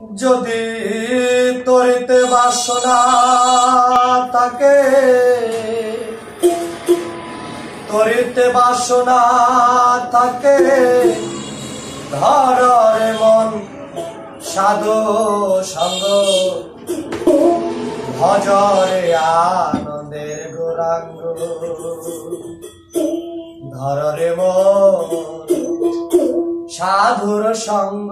যদি তরিতে বাসনা থাকে, তরিতে বাসনা থাকে, ধরে মন সাধু সঙ্গ, ভজরে আনন্দের গৌরাঙ্গ। ধরে মন সাধুর সঙ্গ,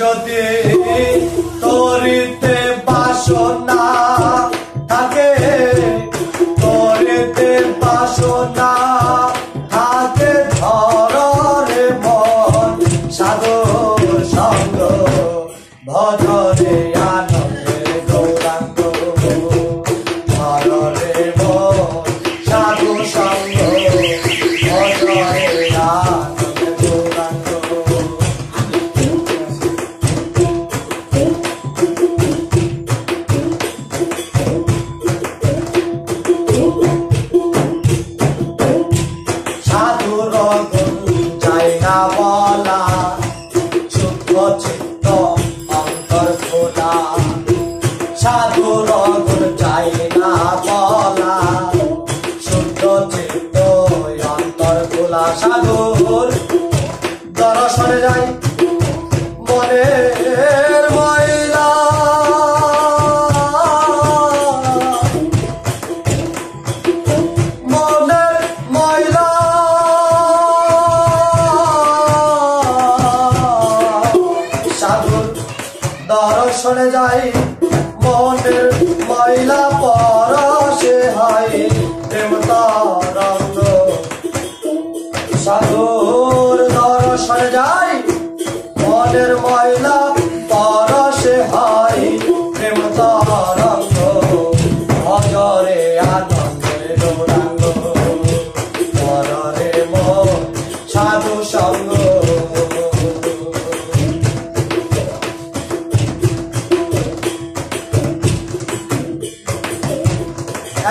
যদি তরিতে বাসনা থাকে, তরিতে বাসনা থাকে, ধরে মন সাধুর সঙ্গ, ভজরে আনন্দের গৌরাঙ্গ। ধরে মন সাধু সঙ্গ, ভজরে আনন্দের গৌরাঙ্গ। সাধুর গুণ যায় না বলা, শুদ্ধ চিত্ত অন্তর খোলা। সাধুর গুণ যায় না বলা, শুদ্ধ চিত্ত অন্তর খোলা। সাধুর দর্শনে যায় মনের ময়লা, মনের ময়লা। সাধুর দর্শনে যাই মনের ময়লা, পরশে হয় প্রেম তরঙ্গ। সাধুর দর্শনে যাই মনের ময়লা, পরশে হয় প্রেম তরঙ্গ। ভজরে আনন্দের গৌরাঙ্গ, ধরে মন সাধু সঙ্গ।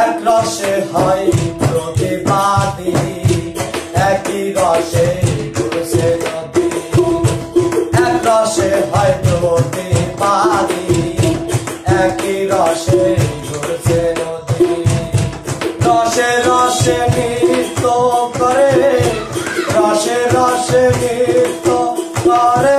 এক রসে হয় প্রতিবাদী, একই রসে ঘুরছে নদী। এক রসে হয় প্রতিবাদী, একই রসে ঘুরছে নদী। রসে রসে নৃত্য করে, রসে রসে নৃত্য করে,